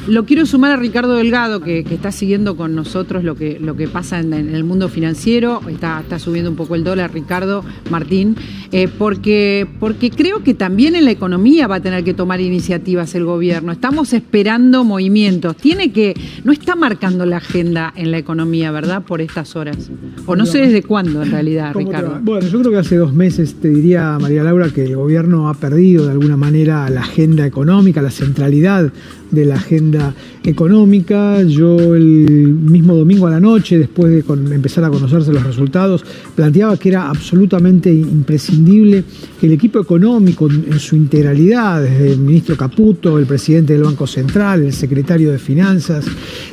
Lo quiero sumar a Ricardo Delgado, que está siguiendo con nosotros lo que pasa en el mundo financiero. Está subiendo un poco el dólar, Ricardo, Martín, porque creo que también en la economía va a tener que tomar iniciativas el gobierno. Estamos esperando movimientos. No está marcando la agenda en la economía, ¿verdad? Por estas horas. O no sé desde cuándo, en realidad, Ricardo. Bueno, yo creo que hace 2 meses, te diría, María Laura, que el gobierno ha perdido de alguna manera la agenda económica, la centralidad de la agenda económica. Yo el mismo domingo a la noche, después de empezar a conocerse los resultados, planteaba que era absolutamente imprescindible que el equipo económico en su integralidad, desde el ministro Caputo, el presidente del Banco Central, el secretario de Finanzas,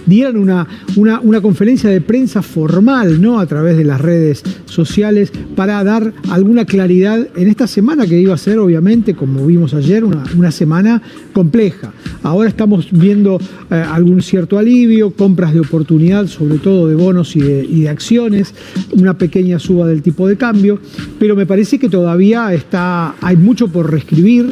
dieran una conferencia de prensa formal, ¿no?, a través de las redes sociales, para dar alguna claridad en esta semana que iba a ser, obviamente, como vimos ayer, una semana compleja. Ahora estamos viendo algún cierto alivio, compras de oportunidad, sobre todo de bonos y de acciones, una pequeña suba del tipo de cambio, pero me parece que todavía hay mucho por reescribir.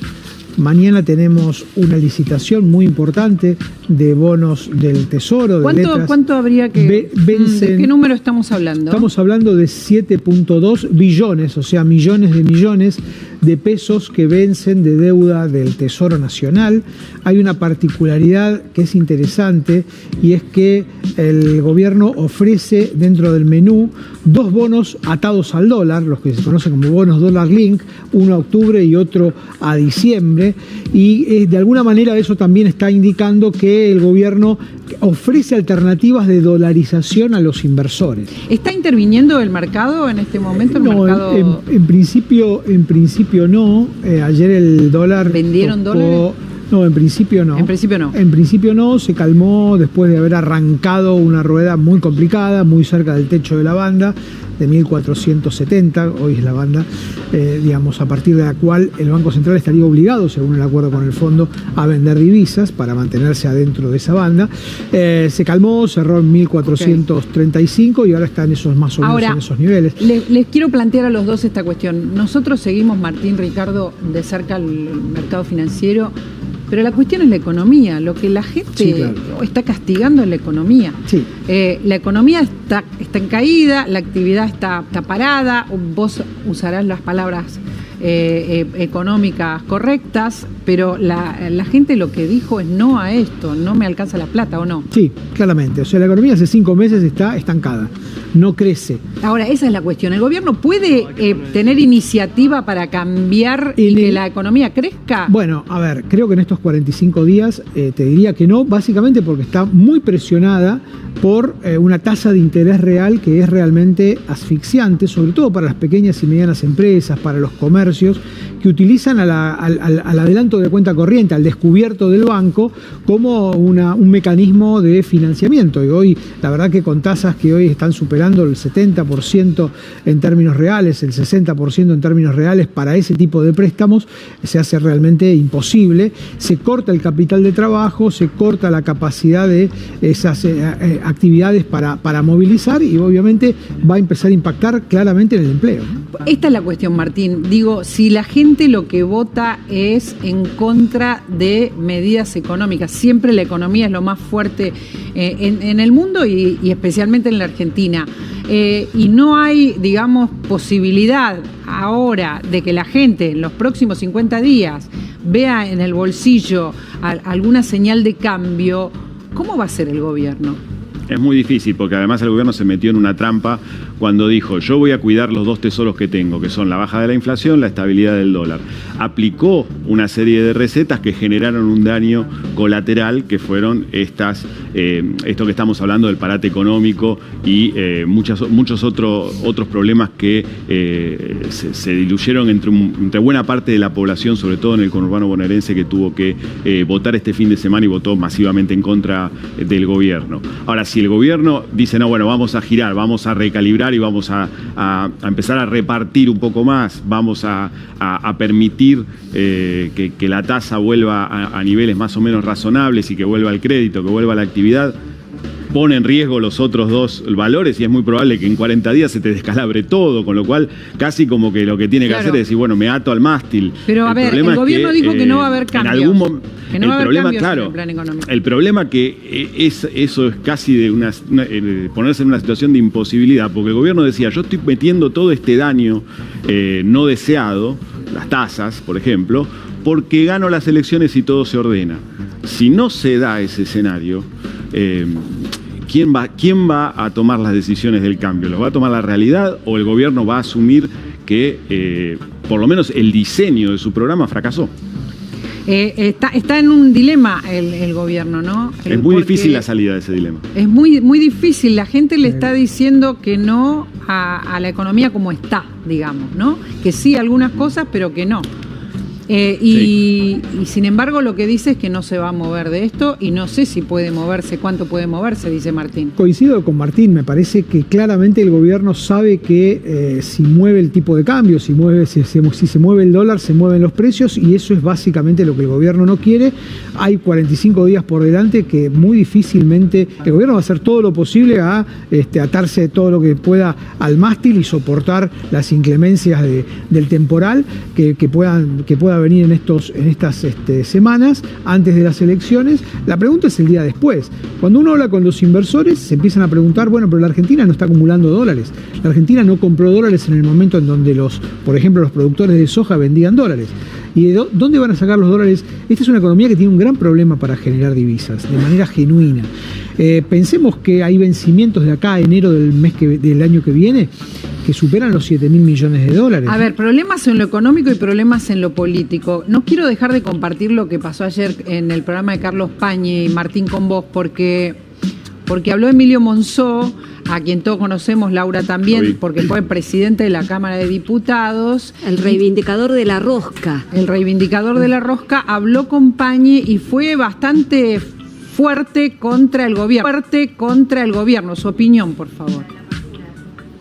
Mañana tenemos una licitación muy importante de bonos del Tesoro. ¿Cuánto habría que vencen? ¿De qué número estamos hablando? Estamos hablando de 7.2 billones, o sea, millones de pesos que vencen de deuda del Tesoro Nacional. Hay una particularidad que es interesante, y es que el gobierno ofrece dentro del menú 2 bonos atados al dólar, los que se conocen como bonos dólar link, uno a octubre y otro a diciembre. Y de alguna manera eso también está indicando que el gobierno ofrece alternativas de dolarización a los inversores. ¿Está interviniendo el mercado en este momento? En principio no. Ayer el dólar... ¿Vendieron dólares? No, en principio no. En principio no. En principio no, se calmó después de haber arrancado una rueda muy complicada, muy cerca del techo de la banda, de 1470, hoy es la banda, a partir de la cual el Banco Central estaría obligado, según el acuerdo con el fondo, a vender divisas para mantenerse adentro de esa banda. Se calmó, cerró en 1435 y ahora está en esos más o menos en esos niveles. Les quiero plantear a los dos esta cuestión. Nosotros seguimos, Martín, Ricardo, de cerca el mercado financiero, pero la cuestión es la economía. Lo que la gente está castigando es la economía. Sí. La economía está en caída, la actividad está parada. Vos usarás las palabras económicas correctas, pero la gente lo que dijo es no a esto, no me alcanza la plata, ¿o no? Sí, claramente. O sea, la economía hace 5 meses está estancada, no crece. Ahora, esa es la cuestión. ¿El gobierno puede tener iniciativa para cambiar y que la economía crezca? Bueno, a ver, creo que en estos 45 días te diría que no, básicamente porque está muy presionada por una tasa de interés real que es realmente asfixiante, sobre todo para las pequeñas y medianas empresas, para los comercios, que utilizan al adelanto de cuenta corriente, al descubierto del banco, como un mecanismo de financiamiento. Y hoy, la verdad que con tasas que hoy están superando el 70% en términos reales, el 60% en términos reales, para ese tipo de préstamos se hace realmente imposible. Se corta el capital de trabajo, se corta la capacidad de esas actividades para movilizar, y obviamente va a empezar a impactar claramente en el empleo. Esta es la cuestión, Martín. Digo, si la gente lo que vota es en contra de medidas económicas, siempre la economía es lo más fuerte en el mundo y especialmente en la Argentina, y no hay, digamos, posibilidad ahora de que la gente en los próximos 50 días vea en el bolsillo alguna señal de cambio, ¿cómo va a ser el gobierno? Es muy difícil, porque además el gobierno se metió en una trampa cuando dijo: yo voy a cuidar los 2 tesoros que tengo, que son la baja de la inflación, la estabilidad del dólar. Aplicó una serie de recetas que generaron un daño colateral, que fueron esto que estamos hablando del parate económico y muchos otros problemas que se diluyeron entre buena parte de la población, sobre todo en el conurbano bonaerense, que tuvo que votar este fin de semana y votó masivamente en contra del gobierno. Ahora, si el gobierno dice: no, bueno, vamos a girar, vamos a recalibrar y vamos a empezar a repartir un poco más, vamos a permitir que la tasa vuelva a niveles más o menos razonables y que vuelva el crédito, que vuelva la actividad, pone en riesgo los otros dos valores y es muy probable que en 40 días se te descalabre todo, con lo cual casi como que lo que tiene que hacer es decir, bueno, me ato al mástil. Pero a ver, el gobierno dijo que no va a haber cambios. En algún momento, claro, el plan económico. El problema que eso es casi de ponerse en una situación de imposibilidad, porque el gobierno decía, yo estoy metiendo todo este daño no deseado, las tasas, por ejemplo, porque gano las elecciones y todo se ordena. Si no se da ese escenario, ¿quién va a tomar las decisiones del cambio? ¿Los va a tomar la realidad o el gobierno va a asumir que por lo menos el diseño de su programa fracasó? Está en un dilema el gobierno, ¿no? Es muy difícil la salida de ese dilema. Es muy, muy difícil. La gente le está diciendo que no a la economía como está, digamos, ¿no? Que sí algunas cosas, pero que no. Y sin embargo lo que dice es que no se va a mover de esto y no sé si puede moverse, cuánto puede moverse, dice Martín. Coincido con Martín, me parece que claramente el gobierno sabe que si mueve el tipo de cambio, si se mueve el dólar, se mueven los precios y eso es básicamente lo que el gobierno no quiere. Hay 45 días por delante que muy difícilmente el gobierno va a hacer todo lo posible a atarse todo lo que pueda al mástil y soportar las inclemencias del temporal que pueda venir en estas semanas antes de las elecciones. La pregunta es el día después. Cuando uno habla con los inversores se empiezan a preguntar, bueno, pero la Argentina no está acumulando dólares. La Argentina no compró dólares en el momento en donde por ejemplo, los productores de soja vendían dólares. ¿Y de dónde van a sacar los dólares? Esta es una economía que tiene un gran problema para generar divisas, de manera genuina. Pensemos que hay vencimientos de acá a enero del año que viene que superan los 7.000 millones de dólares. A ver, problemas en lo económico y problemas en lo político. No quiero dejar de compartir lo que pasó ayer en el programa de Carlos Pañi y Martín con vos, porque habló Emilio Monzó, a quien todos conocemos, Laura también, porque fue presidente de la Cámara de Diputados. El reivindicador de la rosca. El reivindicador de la rosca habló con Pañi y fue bastante fuerte contra el gobierno. Su opinión, por favor.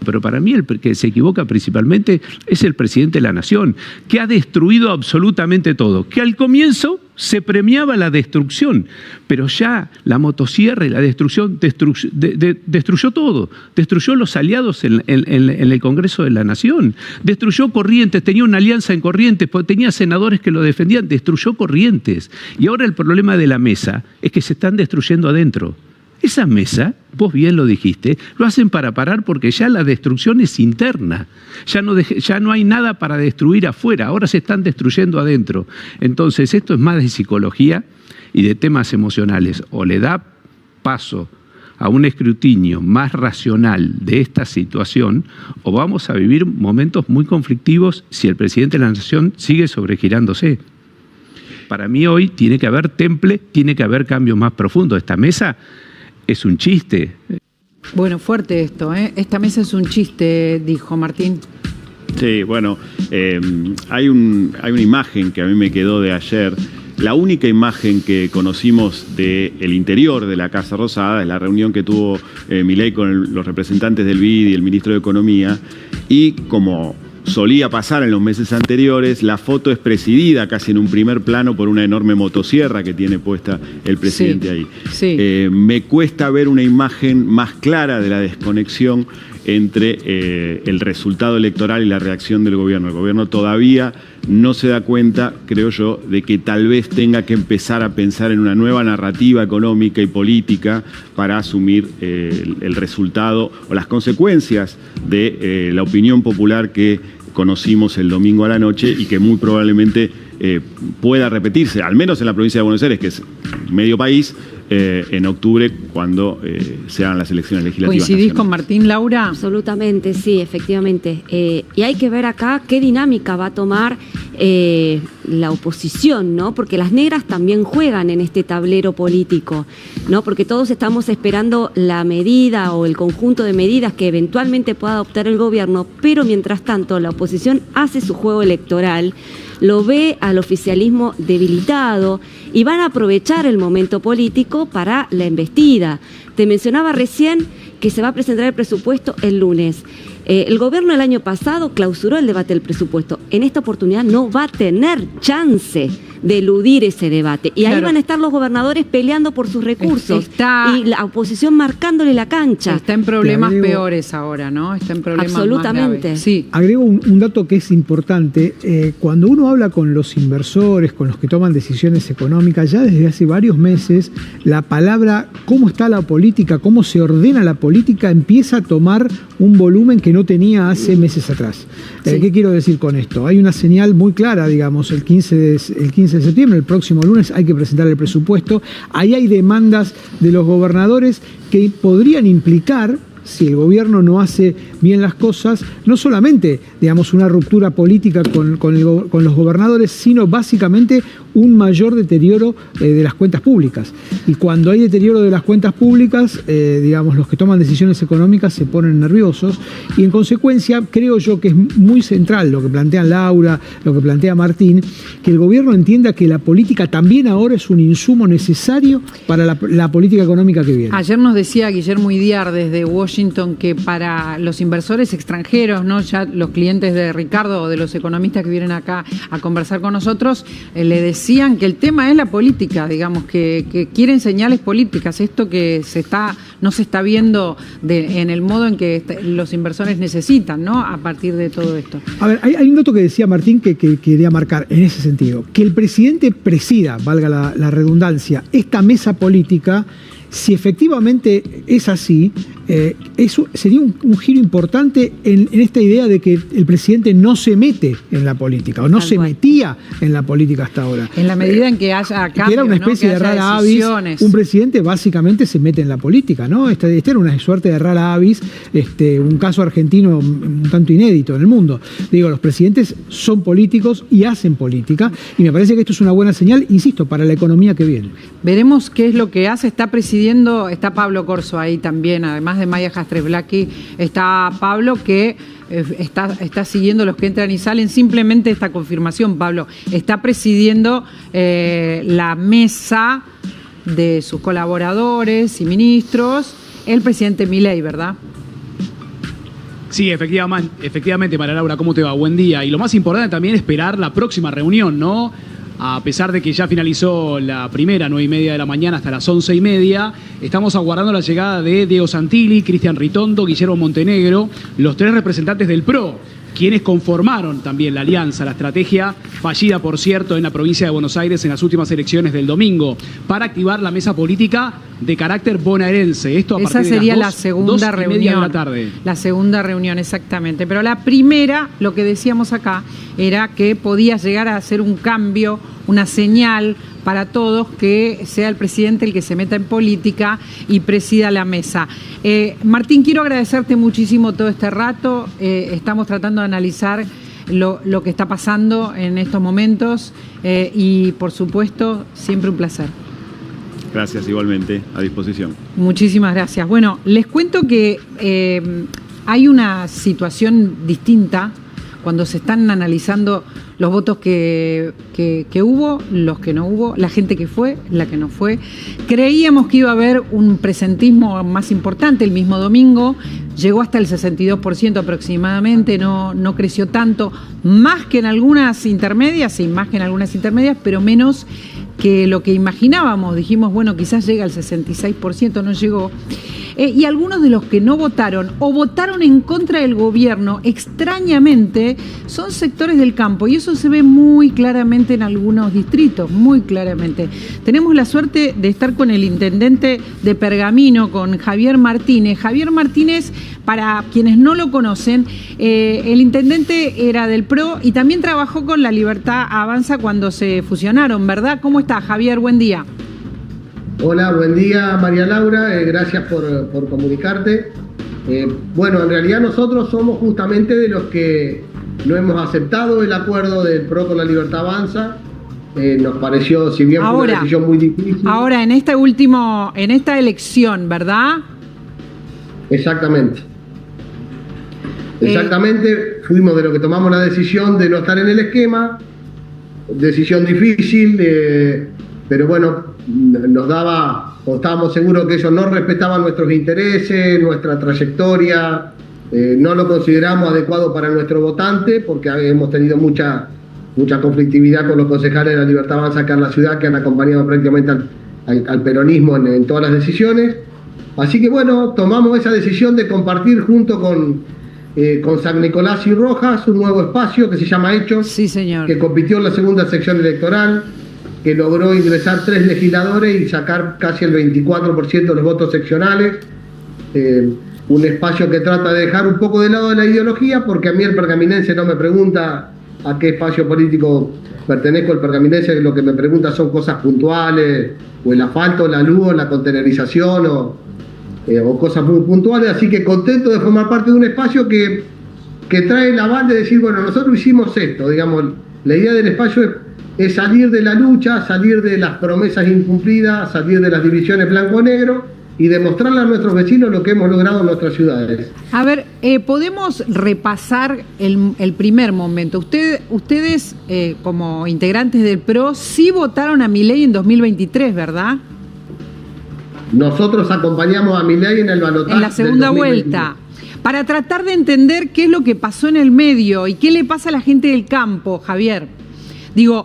Pero para mí el que se equivoca principalmente es el presidente de la Nación, que ha destruido absolutamente todo, que al comienzo se premiaba la destrucción, pero ya la motosierra y la destrucción destruyó todo, destruyó los aliados en el Congreso de la Nación, destruyó Corrientes, tenía una alianza en Corrientes, tenía senadores que lo defendían, destruyó Corrientes. Y ahora el problema de la mesa es que se están destruyendo adentro. Esa mesa, vos bien lo dijiste, lo hacen para parar porque ya la destrucción es interna. Ya no hay nada para destruir afuera, ahora se están destruyendo adentro. Entonces esto es más de psicología y de temas emocionales. O le da paso a un escrutinio más racional de esta situación o vamos a vivir momentos muy conflictivos si el presidente de la Nación sigue sobregirándose. Para mí hoy tiene que haber temple, tiene que haber cambios más profundos. Esta mesa es un chiste. Bueno, fuerte esto, ¿eh? Esta mesa es un chiste, dijo Martín. Sí, bueno, hay una imagen que a mí me quedó de ayer. La única imagen que conocimos del interior de la Casa Rosada es la reunión que tuvo Milei con los representantes del BID y el ministro de Economía. Y como solía pasar en los meses anteriores, la foto es presidida casi en un primer plano por una enorme motosierra que tiene puesta el presidente ahí. Sí. Me cuesta ver una imagen más clara de la desconexión entre el resultado electoral y la reacción del gobierno. El gobierno todavía no se da cuenta, creo yo, de que tal vez tenga que empezar a pensar en una nueva narrativa económica y política para asumir el resultado o las consecuencias de la opinión popular que conocimos el domingo a la noche y que muy probablemente pueda repetirse, al menos en la provincia de Buenos Aires, que es medio país, en octubre cuando se hagan las elecciones legislativas. ¿Coincidís nacionales con Martín, Laura? Absolutamente, sí, efectivamente. Y hay que ver acá qué dinámica va a tomar la oposición, ¿no? Porque las negras también juegan en este tablero político, ¿no? Porque todos estamos esperando la medida o el conjunto de medidas que eventualmente pueda adoptar el gobierno, pero mientras tanto la oposición hace su juego electoral, lo ve al oficialismo debilitado y van a aprovechar el momento político para la embestida. Te mencionaba recién que se va a presentar el presupuesto el lunes. El gobierno el año pasado clausuró el debate del presupuesto. En esta oportunidad no va a tener chance de eludir ese debate. Y ahí Claro. van a estar los gobernadores peleando por sus recursos y la oposición marcándole la cancha. Está en problemas Te agrego- peores ahora, ¿no? Está en problemas Absolutamente. más graves. Sí. Agrego un dato que es importante. Cuando uno habla con los inversores, con los que toman decisiones económicas, ya desde hace varios meses, la palabra cómo está la política, cómo se ordena la política, empieza a tomar un volumen que no tenía hace meses atrás. Sí. ¿Qué quiero decir con esto? Hay una señal muy clara, digamos, el 15 de septiembre, el próximo lunes, hay que presentar el presupuesto. Ahí hay demandas de los gobernadores que podrían implicar, si el gobierno no hace bien las cosas, no solamente, digamos, una ruptura política con los gobernadores, sino básicamente un mayor deterioro de las cuentas públicas. Y cuando hay deterioro de las cuentas públicas, digamos, los que toman decisiones económicas se ponen nerviosos y en consecuencia creo yo que es muy central lo que plantean Laura, lo que plantea Martín, que el gobierno entienda que la política también ahora es un insumo necesario para la política económica que viene. Ayer nos decía Guillermo Idiar desde Washington que para los inversores extranjeros, ¿no? Ya los clientes de Ricardo o de los economistas que vienen acá a conversar con nosotros, le decían que el tema es la política, digamos, que quieren señales políticas, esto que no se está viendo en el modo en que los inversores necesitan, ¿no? A partir de todo esto. A ver, hay un dato que decía Martín que quería marcar en ese sentido. Que el presidente presida, valga la redundancia, esta mesa política, si efectivamente es así, eso sería un giro importante en esta idea de que el presidente no se mete en la política o no se metía en la política hasta ahora. En la medida en que haya cambio, que era una especie ¿no? de Que haya rara avis. decisiones. Un presidente básicamente se mete en la política, ¿no? Esta era una suerte de rara avis, un caso argentino un tanto inédito en el mundo. Digo, los presidentes son políticos y hacen política, y me parece que esto es una buena señal, insisto, para la economía que viene. Veremos qué es lo que hace. Está presidiendo, está Pablo Corso ahí también, además de Maya Jastres-Blacki, está Pablo que está siguiendo los que entran y salen. Simplemente esta confirmación, Pablo, está presidiendo la mesa de sus colaboradores y ministros, el presidente Milei, ¿verdad? Sí, efectivamente, María Laura, ¿cómo te va? Buen día. Y lo más importante también es esperar la próxima reunión, ¿no? A pesar de que ya finalizó la primera, 9:30 de la mañana hasta las 11:30, estamos aguardando la llegada de Diego Santilli, Cristian Ritondo, Guillermo Montenegro, los tres representantes del PRO, quienes conformaron también la alianza, la estrategia fallida, por cierto, en la provincia de Buenos Aires en las últimas elecciones del domingo, para activar la mesa política de carácter bonaerense. Esto a Esa partir de sería las la segunda 2:30 reunión. de la tarde. La segunda reunión, exactamente. Pero la primera, lo que decíamos acá, era que podía llegar a hacer un cambio, una señal para todos, que sea el presidente el que se meta en política y presida la mesa. Martín, quiero agradecerte muchísimo todo este rato. Estamos tratando de analizar lo que está pasando en estos momentos y, por supuesto, siempre un placer. Gracias, igualmente, a disposición. Muchísimas gracias. Bueno, les cuento que hay una situación distinta cuando se están analizando los votos que hubo, los que no hubo, la gente que fue, la que no fue. Creíamos que iba a haber un presentismo más importante el mismo domingo, llegó hasta el 62% aproximadamente, no creció tanto, más que en algunas intermedias, sí, más que en algunas intermedias, pero menos que lo que imaginábamos. Dijimos, bueno, quizás llega al 66%, no llegó. Y algunos de los que no votaron o votaron en contra del gobierno, extrañamente, son sectores del campo, y eso se ve muy claramente en algunos distritos, muy claramente. Tenemos la suerte de estar con el intendente de Pergamino, con Javier Martínez. Javier Martínez, para quienes no lo conocen, el intendente era del PRO y también trabajó con La Libertad Avanza cuando se fusionaron, ¿verdad? ¿Cómo está, Javier? Buen día. Hola, buen día María Laura, gracias por comunicarte. Bueno, en realidad nosotros somos justamente de los que no hemos aceptado el acuerdo del PRO con La Libertad Avanza. Nos pareció, si bien fue una decisión muy difícil. Ahora, en esta elección, ¿verdad? Exactamente. Exactamente, fuimos de los que tomamos la decisión de no estar en el esquema. Decisión difícil, pero bueno, nos daba, o estábamos seguros que ellos no respetaban nuestros intereses, nuestra trayectoria, no lo consideramos adecuado para nuestro votante, porque hemos tenido mucha mucha conflictividad con los concejales de la Libertad Avanza acá en la ciudad, que han acompañado prácticamente al peronismo en todas las decisiones. Así que bueno, tomamos esa decisión de compartir junto con San Nicolás y Rojas un nuevo espacio que se llama Hechos, sí, señor, que compitió en la segunda sección electoral, que logró ingresar 3 legisladores y sacar casi el 24% de los votos seccionales. Un espacio que trata de dejar un poco de lado la ideología, porque a mí el pergaminense no me pregunta a qué espacio político pertenezco. El pergaminense lo que me pregunta son cosas puntuales, o el asfalto, la luz, o la contenerización, o cosas muy puntuales. Así que contento de formar parte de un espacio que trae el aval de decir, bueno, nosotros hicimos esto, digamos. La idea del espacio es salir de la lucha, salir de las promesas incumplidas, salir de las divisiones blanco-negro y demostrarle a nuestros vecinos lo que hemos logrado en nuestras ciudades. A ver, podemos repasar el primer momento. Ustedes, como integrantes del PRO, sí votaron a Milei en 2023, ¿verdad? Nosotros acompañamos a Milei en el balotaje. En la segunda vuelta. Para tratar de entender qué es lo que pasó en el medio y qué le pasa a la gente del campo, Javier. Digo,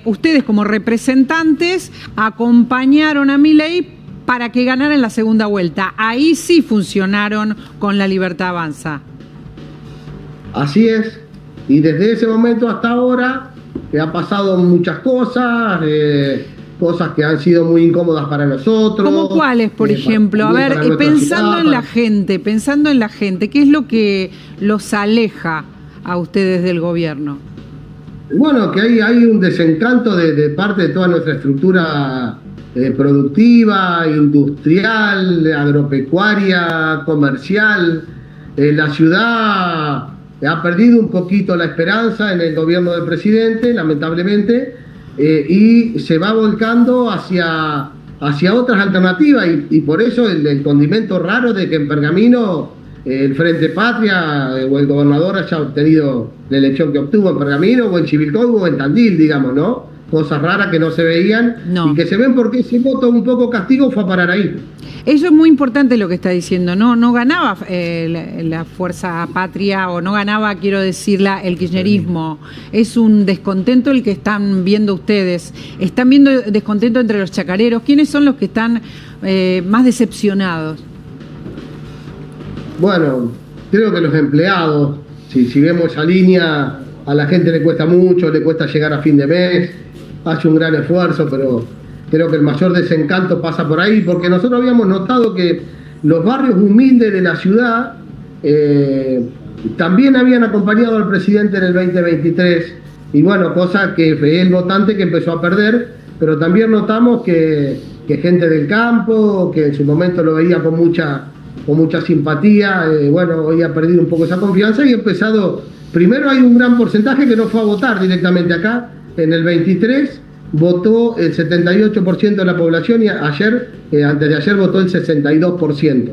ustedes como representantes acompañaron a Milei para que ganara en la segunda vuelta. Ahí sí funcionaron con la Libertad Avanza. Así es. Y desde ese momento hasta ahora ha pasado muchas cosas, cosas que han sido muy incómodas para nosotros. ¿Cómo cuáles, por ejemplo? A ver, pensando en la gente, ¿qué es lo que los aleja a ustedes del gobierno? Bueno, que hay un desencanto de parte de toda nuestra estructura productiva, industrial, agropecuaria, comercial. La ciudad ha perdido un poquito la esperanza en el gobierno del presidente, lamentablemente, y se va volcando hacia otras alternativas, y por eso el condimento raro de que en Pergamino el Frente Patria o el gobernador haya obtenido la elección que obtuvo en Pergamino, o en Chivilcoy, o en Tandil, digamos, ¿no? Cosas raras que no se veían y que se ven porque ese voto un poco castigo fue a parar ahí. Eso es muy importante lo que está diciendo, no ganaba la Fuerza Patria, o no ganaba, quiero decirla, el kirchnerismo. Es un descontento el que están viendo ustedes. Están viendo descontento entre los chacareros. ¿Quiénes son los que están más decepcionados? Bueno, creo que los empleados, si vemos esa línea, a la gente le cuesta mucho, le cuesta llegar a fin de mes, hace un gran esfuerzo, pero creo que el mayor desencanto pasa por ahí, porque nosotros habíamos notado que los barrios humildes de la ciudad también habían acompañado al presidente en el 2023, y bueno, cosa que fue el votante que empezó a perder, pero también notamos que gente del campo, que en su momento lo veía con mucha simpatía, bueno, hoy ha perdido un poco esa confianza y ha empezado. Primero hay un gran porcentaje que no fue a votar directamente acá. En el 23 votó el 78% de la población, y antes de ayer votó el 62%.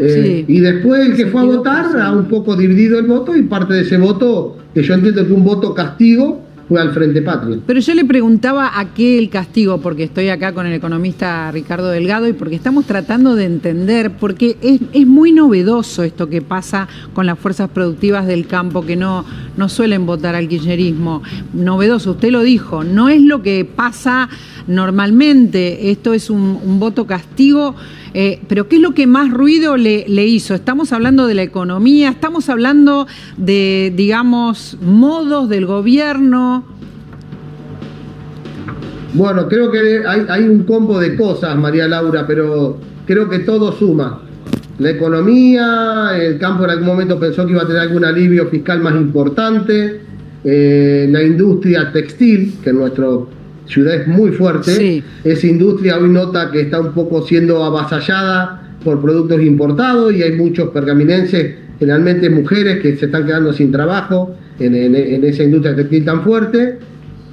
Sí. Y después el que fue a votar ha un poco dividido el voto, y parte de ese voto, que yo entiendo que un voto castigo, fue al Frente Patria. Pero yo le preguntaba a qué el castigo, porque estoy acá con el economista Ricardo Delgado y porque estamos tratando de entender, porque es muy novedoso esto que pasa con las fuerzas productivas del campo, que no suelen votar al kirchnerismo. Novedoso, usted lo dijo, no es lo que pasa normalmente, esto es un voto castigo. Pero ¿qué es lo que más ruido le hizo? Estamos hablando de la economía, estamos hablando de, digamos, modos del gobierno. Bueno, creo que hay un combo de cosas, María Laura, pero creo que todo suma. La economía, el campo en algún momento pensó que iba a tener algún alivio fiscal más importante, la industria textil, que en nuestra ciudad es muy fuerte, sí. Esa industria hoy nota que está un poco siendo avasallada por productos importados, y hay muchos pergaminenses, generalmente mujeres, que se están quedando sin trabajo en esa industria textil tan fuerte.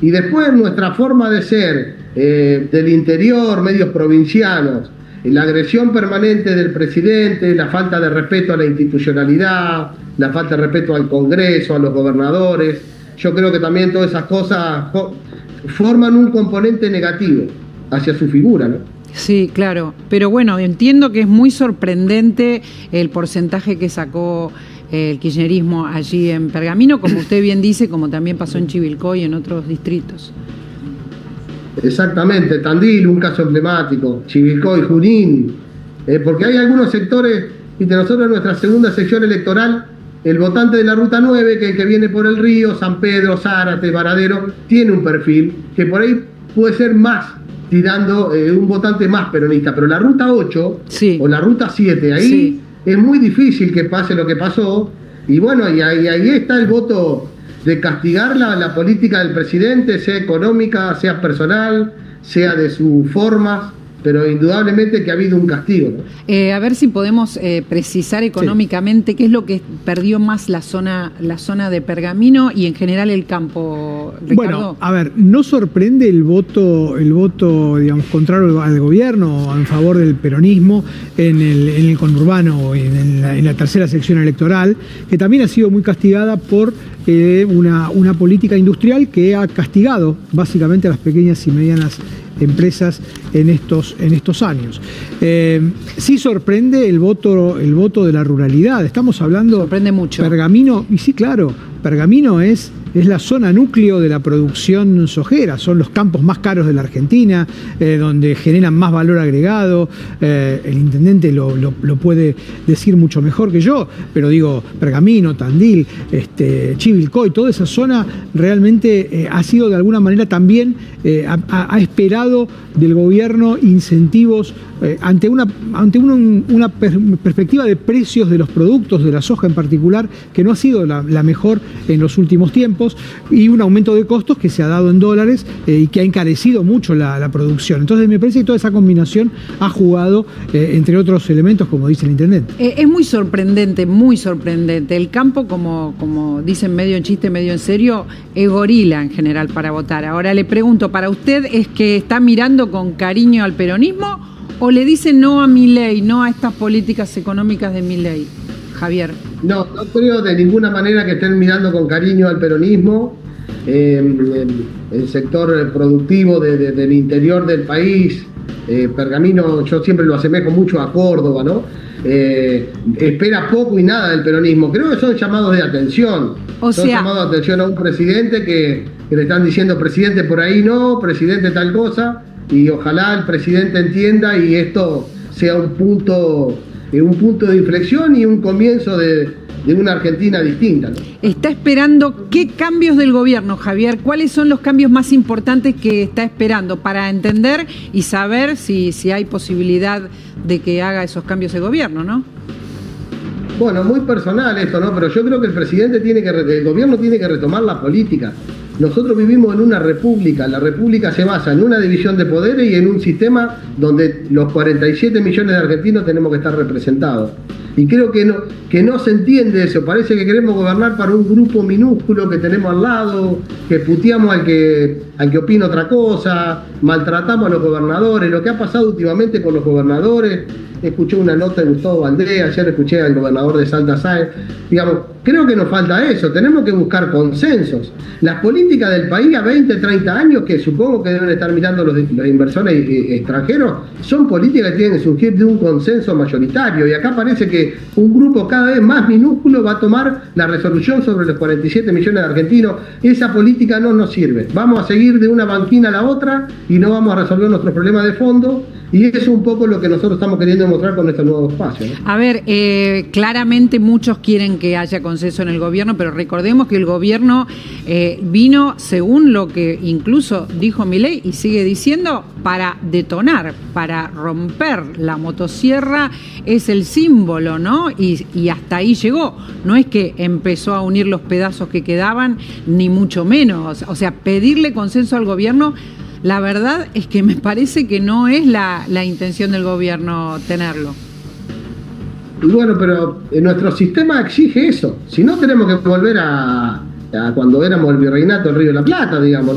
Y después nuestra forma de ser, del interior, medios provincianos, la agresión permanente del presidente, la falta de respeto a la institucionalidad, la falta de respeto al Congreso, a los gobernadores. Yo creo que también todas esas cosas forman un componente negativo hacia su figura, ¿no? Sí, claro, pero bueno, entiendo que es muy sorprendente el porcentaje que sacó el kirchnerismo allí en Pergamino, como usted bien dice, como también pasó en Chivilcoy y en otros distritos. Exactamente, Tandil, un caso emblemático, Chivilcoy, Junín, porque hay algunos sectores, y de nosotros en nuestra segunda sección electoral, el votante de la Ruta 9, que viene por el río, San Pedro, Zárate, Varadero, tiene un perfil que por ahí puede ser más tirando un votante más peronista, pero la Ruta 8 o la Ruta 7, ahí es muy difícil que pase lo que pasó, y bueno, y ahí está el voto de castigar la política del presidente, sea económica, sea personal, sea de sus formas, pero indudablemente que ha habido un castigo, ¿no? A ver si podemos precisar económicamente qué es lo que perdió más la zona de Pergamino y en general el campo, Ricardo. Bueno, a ver, no sorprende el voto, digamos, contrario al gobierno, en favor del peronismo en el conurbano, en la tercera sección electoral, que también ha sido muy castigada por una política industrial que ha castigado básicamente a las pequeñas y medianas empresas en estos años. Sí sorprende el voto de la ruralidad. Estamos hablando... Sorprende mucho. Pergamino, y sí, claro, Pergamino es la zona núcleo de la producción sojera, son los campos más caros de la Argentina, donde generan más valor agregado. El intendente lo puede decir mucho mejor que yo, pero digo, Pergamino, Tandil, Chivilcoy, toda esa zona realmente ha sido de alguna manera también, ha esperado del gobierno incentivos ante una perspectiva de precios de los productos, de la soja en particular, que no ha sido la mejor en los últimos tiempos, y un aumento de costos que se ha dado en dólares y que ha encarecido mucho la producción. Entonces me parece que toda esa combinación ha jugado, entre otros elementos, como dice el intendente. Es muy sorprendente, muy sorprendente. El campo, como dicen medio en chiste, medio en serio, es gorila en general para votar. Ahora le pregunto, ¿para usted es que está mirando con cariño al peronismo o le dice no a Milei, no a estas políticas económicas de Milei? Javier. No creo de ninguna manera que estén mirando con cariño al peronismo. El sector productivo del interior del país, Pergamino, yo siempre lo asemejo mucho a Córdoba, ¿no? Espera poco y nada del peronismo. Creo que son llamados de atención. Son llamados de atención a un presidente que le están diciendo, presidente por ahí no, presidente tal cosa, y ojalá el presidente entienda y esto sea un punto de inflexión y un comienzo de una Argentina distinta, ¿no? Está esperando qué cambios del gobierno, Javier. ¿Cuáles son los cambios más importantes que está esperando para entender y saber si hay posibilidad de que haga esos cambios de gobierno, ¿no? Bueno, muy personal esto, ¿no? Pero yo creo que el gobierno tiene que retomar la política. Nosotros vivimos en una república, la república se basa en una división de poderes y en un sistema donde los 47 millones de argentinos tenemos que estar representados. Y creo que no se entiende eso, parece que queremos gobernar para un grupo minúsculo que tenemos al lado, que puteamos al que opina otra cosa, maltratamos a los gobernadores, lo que ha pasado últimamente con los gobernadores. Escuché una nota de Gustavo Valdés, ayer escuché al gobernador de Salta Sáenz. Digamos, creo que nos falta eso, tenemos que buscar consensos. Las políticas del país a 20, 30 años, que supongo que deben estar mirando los inversores extranjeros, son políticas que tienen que surgir de un consenso mayoritario. Y acá parece que un grupo cada vez más minúsculo va a tomar la resolución sobre los 47 millones de argentinos. Esa política no nos sirve. Vamos a seguir de una banquina a la otra y no vamos a resolver nuestros problemas de fondo. Y eso es un poco lo que nosotros estamos queriendo mostrar con este nuevo espacio, ¿no? A ver, claramente muchos quieren que haya consenso en el gobierno, pero recordemos que el gobierno vino, según lo que incluso dijo Milei y sigue diciendo, para detonar, para romper. La motosierra es el símbolo, ¿no? Y hasta ahí llegó. No es que empezó a unir los pedazos que quedaban, ni mucho menos. O sea, pedirle consenso al gobierno, la verdad es que me parece que no es la intención del gobierno tenerlo. Y bueno, pero nuestro sistema exige eso. Si no, tenemos que volver a cuando éramos el virreinato del Río de la Plata, digamos.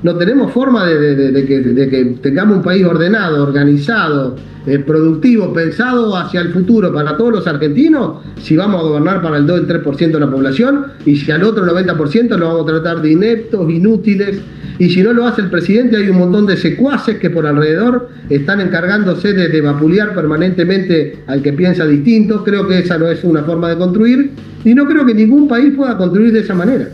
No tenemos forma de que tengamos un país ordenado, organizado, productivo, pensado hacia el futuro para todos los argentinos, si vamos a gobernar para el 2 o el 3% de la población, y si al otro 90% lo vamos a tratar de ineptos, inútiles, y si no lo hace el presidente, hay un montón de secuaces que por alrededor están encargándose de vapulear permanentemente al que piensa distinto. Creo que esa no es una forma de construir, y no creo que ningún país pueda construir de esa manera.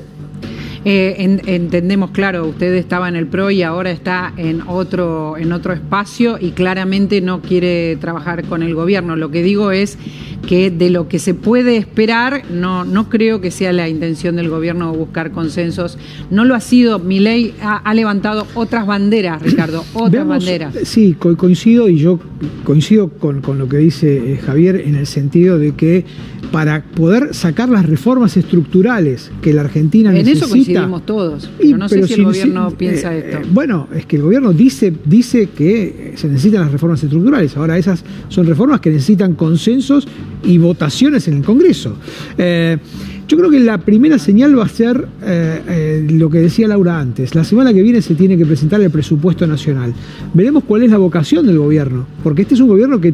Entendemos, claro, usted estaba en el PRO y ahora está en otro espacio y claramente no quiere trabajar con el gobierno. Lo que digo es que de lo que se puede esperar, no creo que sea la intención del gobierno buscar consensos. No lo ha sido. Milei ha levantado otras banderas, Ricardo, banderas. Sí, coincido, y yo coincido con lo que dice Javier, en el sentido de que para poder sacar las reformas estructurales que la Argentina necesita... En eso coincidimos todos, pero no sé si el gobierno piensa esto. Bueno, es que el gobierno dice que se necesitan las reformas estructurales. Ahora, esas son reformas que necesitan consensos y votaciones en el Congreso. Yo creo que la primera señal va a ser lo que decía Laura antes. La semana que viene se tiene que presentar el presupuesto nacional. Veremos cuál es la vocación del gobierno, porque este es un gobierno que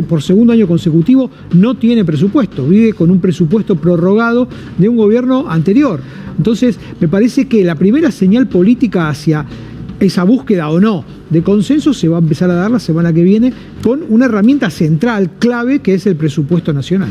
por segundo año consecutivo no tiene presupuesto, vive con un presupuesto prorrogado de un gobierno anterior. Entonces, me parece que la primera señal política hacia esa búsqueda o no de consenso se va a empezar a dar la semana que viene con una herramienta central, clave, que es el presupuesto nacional.